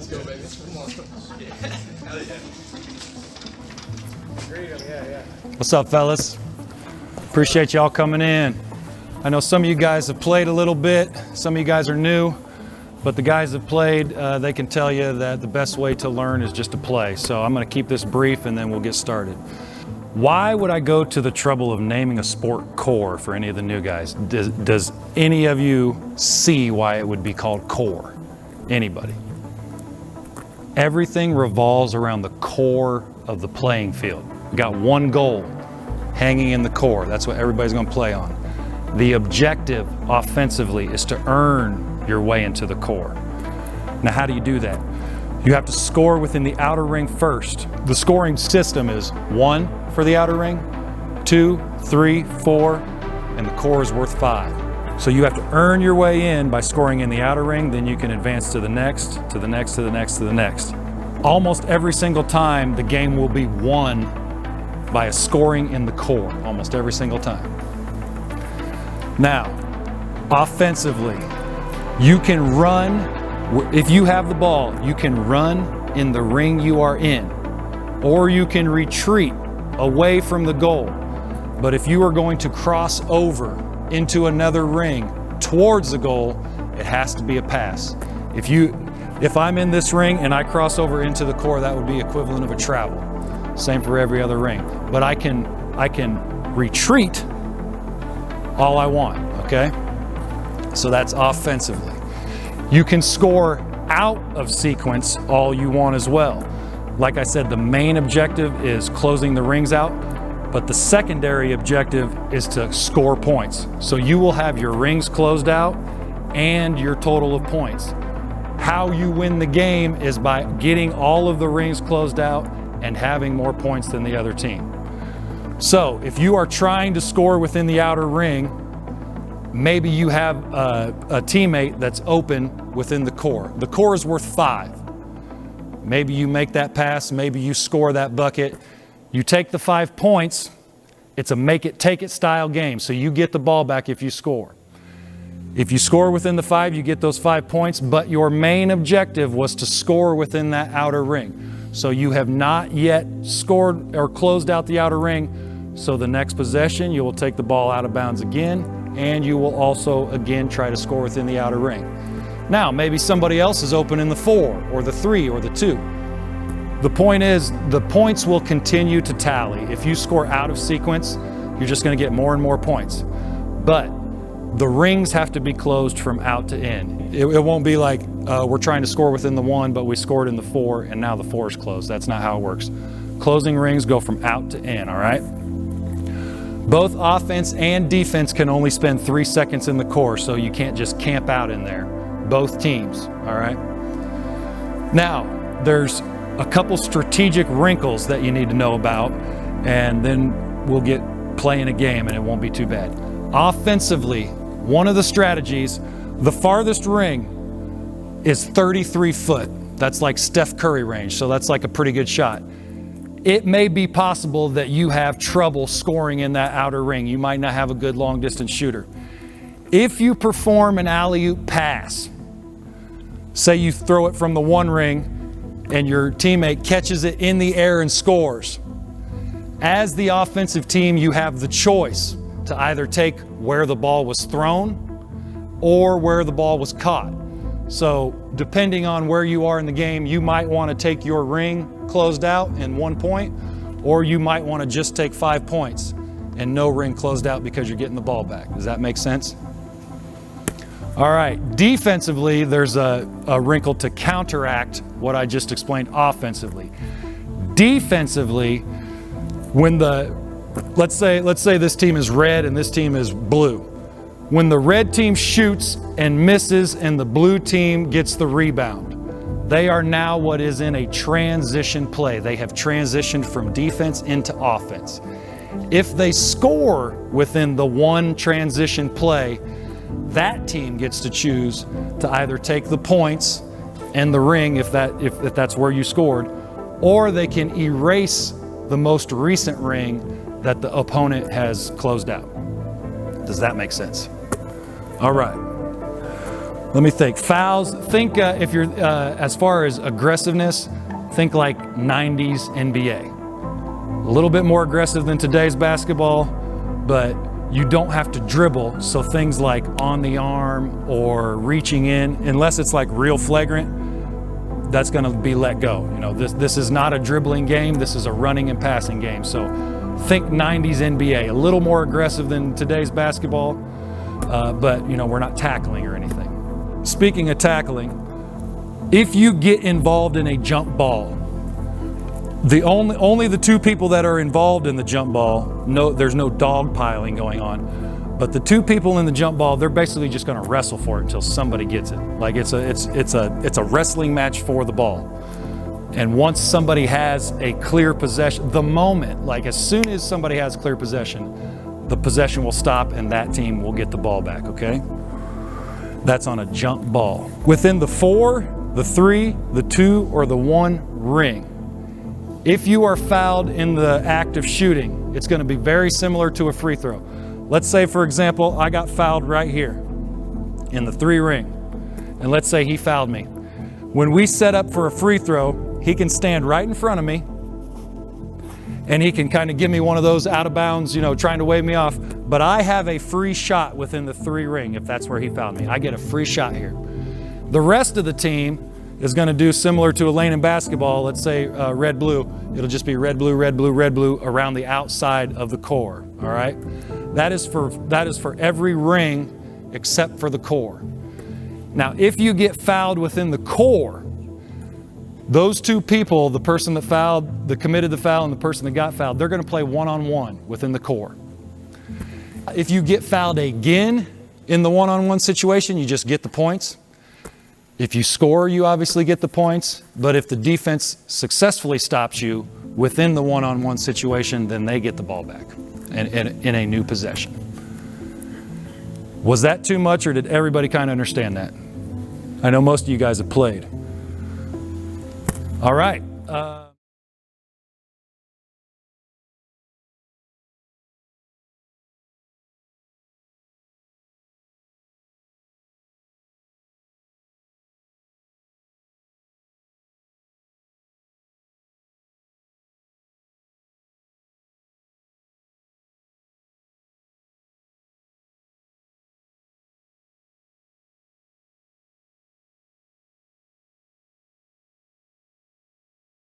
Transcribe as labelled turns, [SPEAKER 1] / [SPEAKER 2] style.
[SPEAKER 1] Let's go, baby. Come on. Hell yeah. Greet him, yeah.
[SPEAKER 2] What's up, fellas? Appreciate y'all coming in. I know some of you guys have played a little bit. Some of you guys are new, but the guys that played, they can tell you that the best way to learn is just to play. So I'm gonna keep this brief and then we'll get started. Why would I go to the trouble of naming a sport core for any of the new guys? Does any of you see why it would be called core? Anybody? Everything revolves around the core of the playing field. We got one goal hanging in the core. That's what everybody's gonna play on. The objective offensively is to earn your way into the core. Now, how do you do that? You have to score within the outer ring first. The scoring system is 1 for the outer ring, 2, 3, 4, and the core is worth 5. So you have to earn your way in by scoring in the outer ring, then you can advance to the next, to the next, to the next, to the next. Almost every single time, the game will be won by a scoring in the core, almost every single time. Now, offensively, you can run. If you have the ball, you can run in the ring you are in, or you can retreat away from the goal. But if you are going to cross over into another ring towards the goal, it has to be a pass. If I'm in this ring and I cross over into the core, that would be equivalent of a travel. Same for every other ring. But I can retreat all I want, okay? So that's offensively. You can score out of sequence all you want as well. Like I said, the main objective is closing the rings out, but the secondary objective is to score points. So you will have your rings closed out and your total of points. How you win the game is by getting all of the rings closed out and having more points than the other team. So if you are trying to score within the outer ring, maybe you have a teammate that's open within the core. The core is worth 5. Maybe you make that pass, maybe you score that bucket. You take the 5 points, it's a make it, take it style game. So you get the ball back if you score. If you score within the 5, you get those 5 points, but your main objective was to score within that outer ring. So you have not yet scored or closed out the outer ring. So the next possession, you will take the ball out of bounds again, and you will also again try to score within the outer ring. Now, maybe somebody else is open in the 4 or the 3 or the 2. The point is, the points will continue to tally. If you score out of sequence, you're just gonna get more and more points. But the rings have to be closed from out to in. It won't be like we're trying to score within the 1, but we scored in the 4 and now the 4 is closed. That's not how it works. Closing rings go from out to in, all right? Both offense and defense can only spend 3 seconds in the core, so you can't just camp out in there. Both teams, all right? Now, there's a couple strategic wrinkles that you need to know about, and then we'll get playing a game and it won't be too bad. Offensively, one of the strategies, the farthest ring is 33 foot. That's like Steph Curry range, so that's like a pretty good shot. It may be possible that you have trouble scoring in that outer ring. You might not have a good long distance shooter. If you perform an alley-oop pass, say you throw it from the 1 ring and your teammate catches it in the air and scores. As the offensive team, you have the choice to either take where the ball was thrown or where the ball was caught. So depending on where you are in the game, you might want to take your ring closed out in 1 point, or you might want to just take 5 points and no ring closed out because you're getting the ball back. Does that make sense? All right, defensively, there's a wrinkle to counteract what I just explained offensively. Defensively, when let's say this team is red and this team is blue. When the red team shoots and misses and the blue team gets the rebound, they are now what is in a transition play. They have transitioned from defense into offense. If they score within the 1 transition play, that team gets to choose to either take the points and the ring if that's where you scored, or they can erase the most recent ring that the opponent has closed out. Does that make sense? All right. Let me think. Fouls, think if you're, as far as aggressiveness, think like 90s NBA. A little bit more aggressive than today's basketball, but you don't have to dribble, so things like on the arm or reaching in, unless it's like real flagrant, that's gonna be let go. You know, this is not a dribbling game, this is a running and passing game. So think 90s NBA, a little more aggressive than today's basketball, but you know, we're not tackling or anything. Speaking of tackling, if you get involved in a jump ball, only the two people that are involved in the jump ball, there's no dog piling going on, but the two people in the jump ball, they're basically just going to wrestle for it until somebody gets it. Like it's a wrestling match for the ball. And once somebody has a clear possession, the moment, like as soon as somebody has clear possession, the possession will stop and that team will get the ball back, okay? That's on a jump ball. Within the 4, the 3, the 2, or the 1 ring, if you are fouled in the act of shooting, it's going to be very similar to a free throw. Let's say, for example, I got fouled right here in the 3 ring, and let's say he fouled me. When we set up for a free throw, he can stand right in front of me, and he can kind of give me one of those out of bounds, you know, trying to wave me off, but I have a free shot within the 3 ring if that's where he fouled me. I get a free shot here. The rest of the team is going to do similar to a lane in basketball. Let's say red-blue. It'll just be red-blue, red-blue, red-blue around the outside of the core. All right. That is for every ring except for the core. Now, if you get fouled within the core, those two people, the person that fouled, that committed the foul, and the person that got fouled, they're going to play one-on-one within the core. If you get fouled again in the one-on-one situation, you just get the points. If you score, you obviously get the points, but if the defense successfully stops you within the one-on-one situation, then they get the ball back in a new possession. Was that too much, or did everybody kind of understand that? I know most of you guys have played. All right.